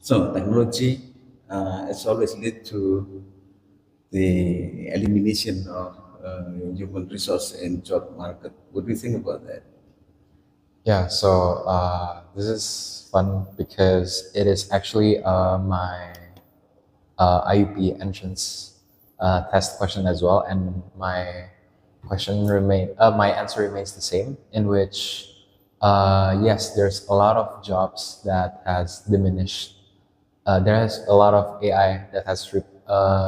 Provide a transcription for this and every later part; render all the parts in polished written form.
So technology has always led to the elimination of human resource in job market. What do you think about that? Yeah, so this is fun because it is actually my IUP entrance test question as well, and my answer remains the same. In which, yes, there's a lot of jobs that has diminished. There is a lot of AI that has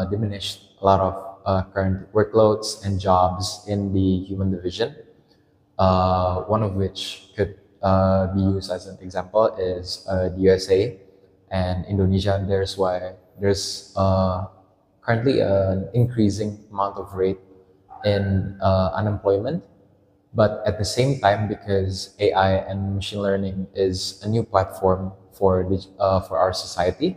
diminished a lot of current workloads and jobs in the human division. One of which could be used as an example is the USA and Indonesia. There's currently an increasing amount of rate in unemployment, but at the same time, because AI and machine learning is a new platform for our society,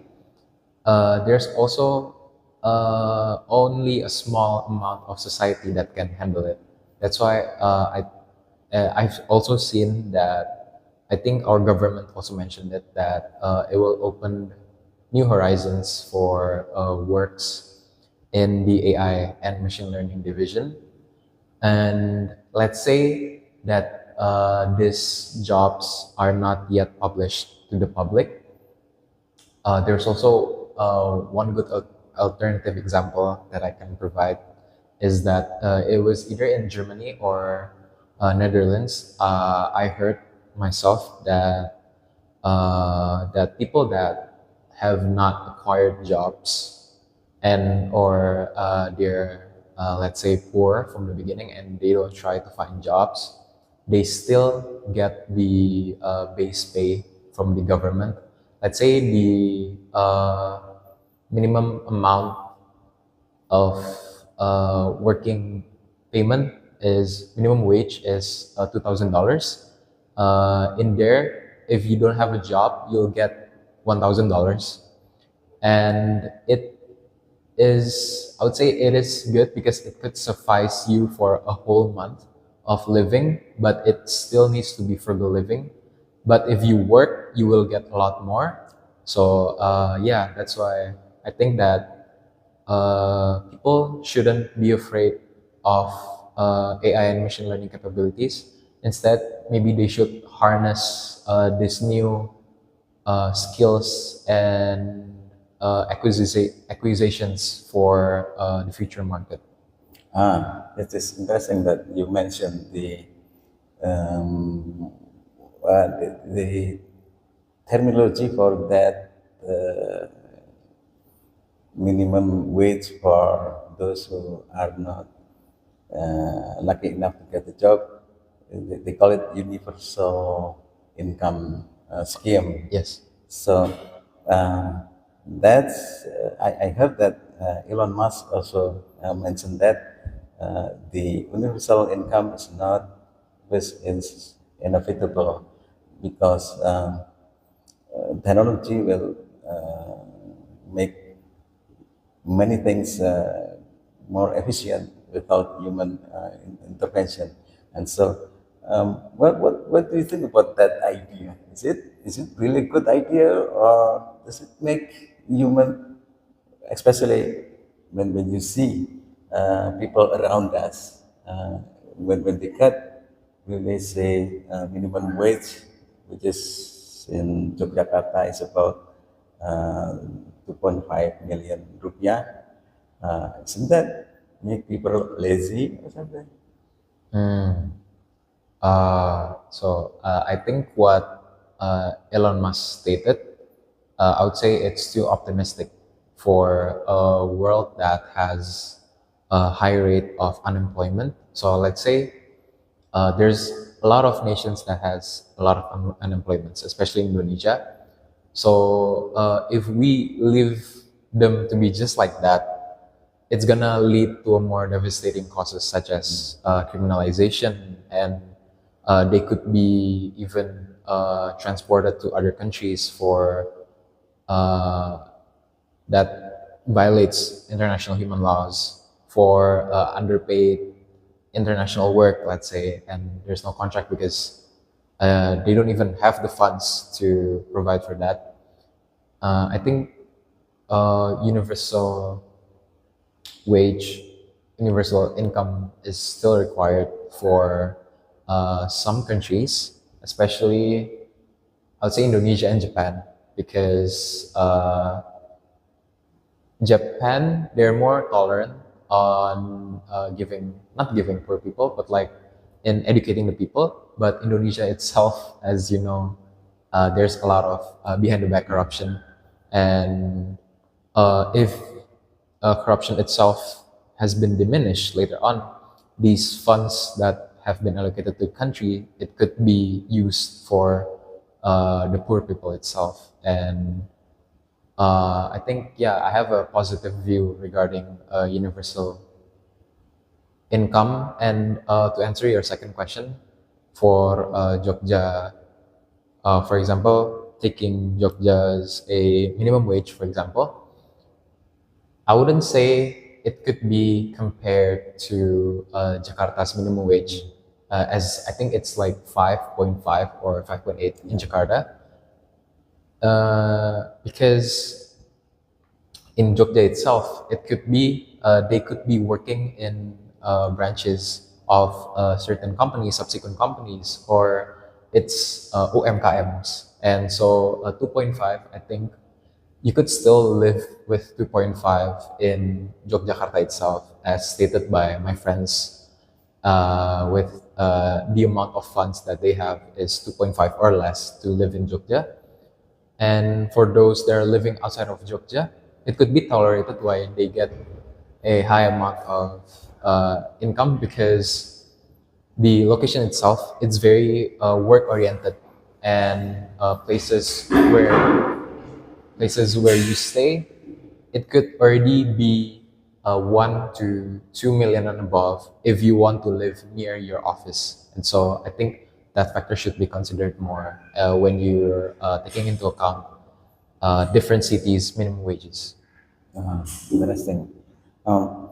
there's also only a small amount of society that can handle it. That's why I've also seen that I think our government also mentioned it that it will open new horizons for works in the AI and machine learning division. And let's say that these jobs are not yet published to the public. There's also one good alternative example that I can provide is that it was either in Germany or Netherlands. I heard myself that people that have not acquired jobs and or they're let's say poor from the beginning and they don't try to find jobs, they still get the base pay from the government. Let's say the minimum amount of working payment is minimum wage is $2,000. In there, if you don't have a job, you'll get $1,000, and it is, I would say it is good because it could suffice you for a whole month of living, but it still needs to be frugal living. But if you work, you will get a lot more. So yeah, that's why I think that people shouldn't be afraid of AI and machine learning capabilities. Instead, maybe they should harness these new skills and acquisitions for the future market. It is interesting that you mentioned um, the terminology for that minimum wage for those who are not lucky enough to get a job. They call it universal income scheme. Yes. So that's I heard that Elon Musk also mentioned that the universal income is not is inevitable because technology will make many things more efficient without human intervention. And so, what do you think about that idea? Is it really a good idea, or does it make human, especially when you see people around us, when they cut, when they say minimum wage, which is in Yogyakarta is about 2.5 million rupiah. Isn't that make people lazy or something? Mm. I think what Elon Musk stated, I would say it's too optimistic for a world that has a high rate of unemployment. So let's say there's a lot of nations that has a lot of unemployments, especially Indonesia. So if we leave them to be just like that, it's gonna lead to a more devastating causes such as criminalization, and they could be even transported to other countries for uh, that violates international human laws for underpaid international work, let's say, and there's no contract because they don't even have the funds to provide for that. I think universal wage, universal income is still required for some countries, especially I would say Indonesia and Japan, because Japan, they're more tolerant on giving, not giving poor people, but like in educating the people. But Indonesia itself, as you know, there's a lot of behind the back corruption. And if corruption itself has been diminished later on, these funds that have been allocated to the country, it could be used for the poor people itself. And I think, yeah, I have a positive view regarding universal income. And to answer your second question, for Jogja, for example, taking Jogja's a minimum wage, for example, I wouldn't say it could be compared to Jakarta's minimum wage, as I think it's like 5.5 or 5.8 in Jakarta, because in Jogja itself, it could be they could be working in branches of certain companies, subsequent companies, or it's UMKMs. And so 2.5, I think you could still live with 2.5 in Yogyakarta itself, as stated by my friends, with the amount of funds that they have is 2.5 or less to live in Jogja. And for those that are living outside of Jogja, it could be tolerated why they get a high amount of income, because the location itself, it's very work oriented, and places where you stay, it could already be 1 to 2 million and above if you want to live near your office. And so I think that factor should be considered more when you're taking into account different cities' minimum wages. Interesting. Um,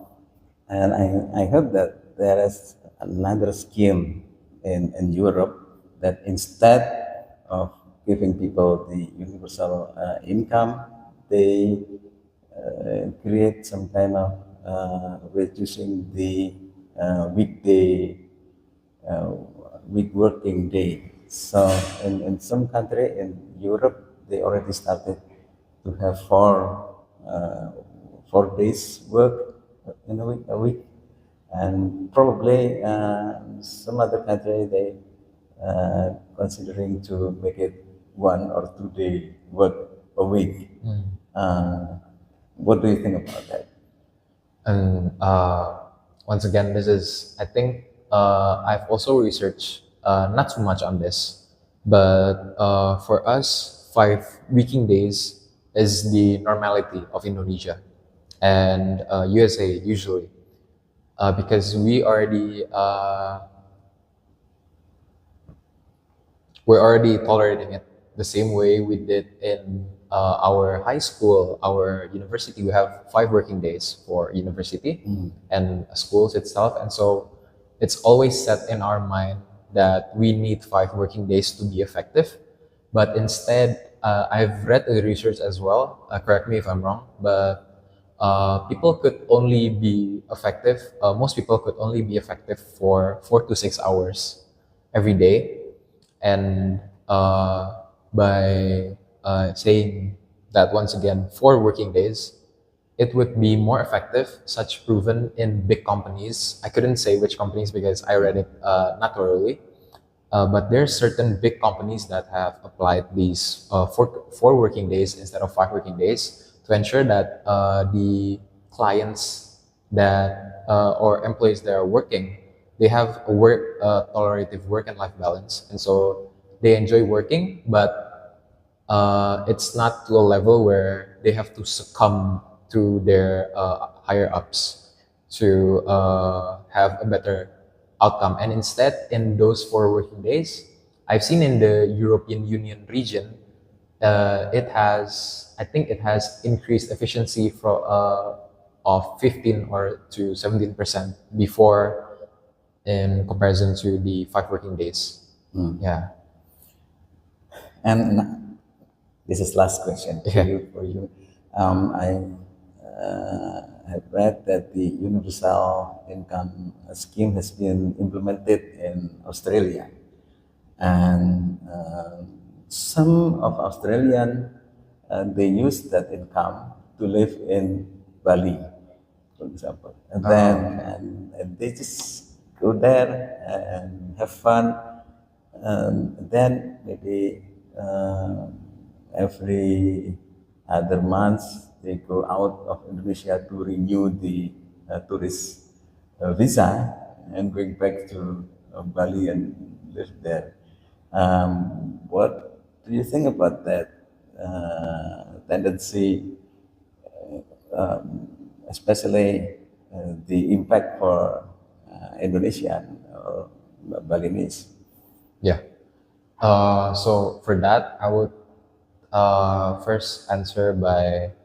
and I heard that there is another scheme in Europe that instead of giving people the universal income, they create some kind of reducing the uh, week working day. So in some country in Europe, they already started to have 4 days work in a week, and probably some other country they considering to make it 1 or 2 day work a week. Uh, what do you think about that? And once again, this is, I think, I've also researched not too much on this, but for us, 5 working days is the normality of Indonesia and USA usually, because we're already tolerating it the same way we did in our high school, our university. We have 5 working days for university and schools itself. And so it's always set in our mind that we need 5 working days to be effective. But instead, I've read the research as well, correct me if I'm wrong, but people could only be effective, most people could only be effective for 4 to 6 hours every day. And by saying that once again, 4 working days, it would be more effective, such proven in big companies. I couldn't say which companies because I read it not thoroughly, but there's certain big companies that have applied these 4 working days instead of 5 working days to ensure that the clients that or employees that are working, they have a tolerative work and life balance, and so they enjoy working, but it's not to a level where they have to succumb to their higher ups to have a better outcome. And instead, in those 4 working days, I've seen in the European Union region, I think it has increased efficiency of 15 or to 17% before, in comparison to the 5 working days. Yeah. And this is last question Yeah. for you. I have read that the universal income scheme has been implemented in Australia, and some of Australian they use that income to live in Bali, for example, and then and they just go there and have fun, and then maybe every other month they go out of Indonesia to renew the tourist visa and going back to Bali and live there. What do you think about that tendency, especially the impact for Indonesian or Balinese? Yeah. So for that, I would first answer by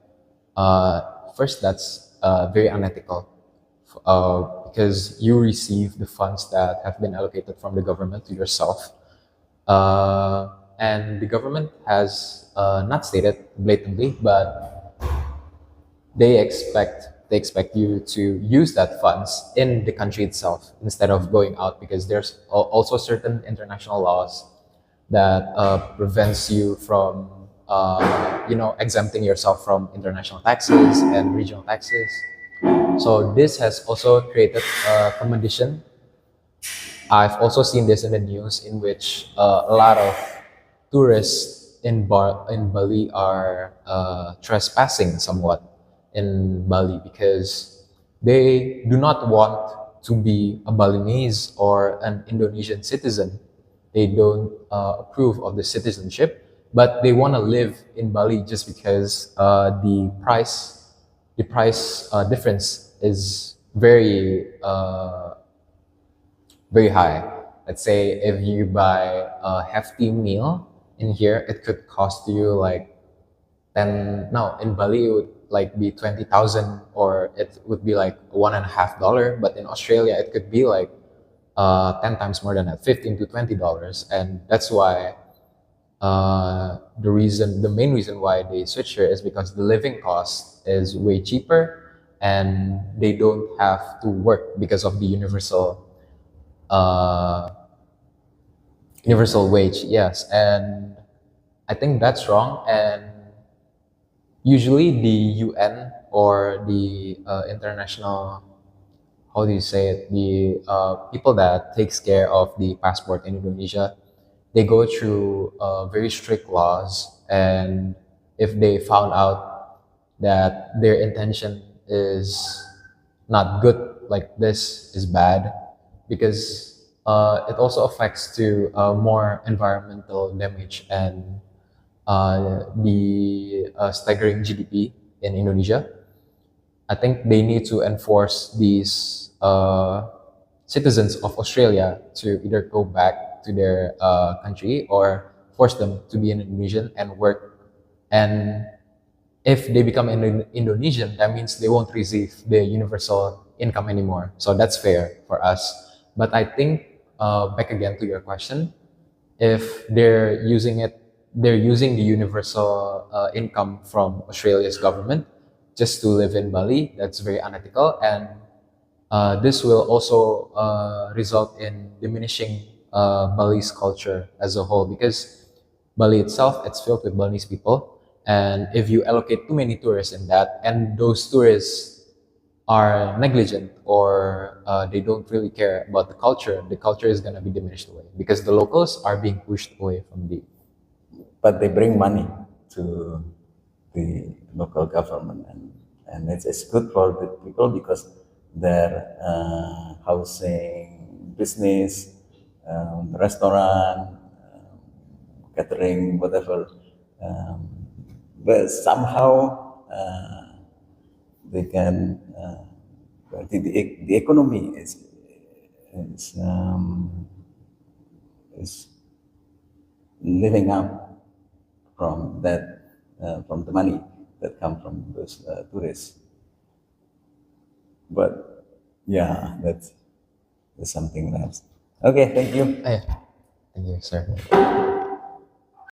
first, that's very unethical because you receive the funds that have been allocated from the government to yourself. And the government has not stated blatantly, but they expect you to use that funds in the country itself instead of going out, because there's also certain international laws that prevents you from exempting yourself from international taxes and regional taxes. So this has also created a condition. I've also seen this in the news, in which a lot of tourists in Bali are trespassing somewhat in Bali because they do not want to be a Balinese or an Indonesian citizen. They don't approve of the citizenship, but they want to live in Bali just because the price difference is very high. Let's say if you buy a hefty meal in here, it could cost you like 10, no, in Bali it would like be 20,000, or it would be like $1.50. But in Australia, it could be like 10 times more than that, $15 to $20. And that's why the main reason why they switch here is because the living cost is way cheaper, and they don't have to work because of the uh, universal wage. Yes, and I think that's wrong. And usually the UN or the international, how do you say it, the people that takes care of the passport in Indonesia, they go through very strict laws. And if they found out that their intention is not good, like this is bad, because it also affects to more environmental damage and the staggering GDP in Indonesia. I think they need to enforce these citizens of Australia to either go back to their country or force them to be an Indonesian and work. And if they become an Indonesian, that means they won't receive the universal income anymore. So that's fair for us. But I think, back again to your question, if they're using the universal income from Australia's government just to live in Bali. That's very unethical, and this will also result in diminishing Bali's culture as a whole, because Bali itself, it's filled with Balinese people. And if you allocate too many tourists in that, and those tourists are negligent, or they don't really care about the culture is going to be diminished away, because the locals are being pushed away from the. But they bring money to the local government, and it's good for the people because their housing, business, restaurant, catering, whatever. Um, but somehow they can, the economy is is living up from that, from the money that come from those tourists. But yeah, that's something else. Okay, thank you. Yeah. Thank you, sir.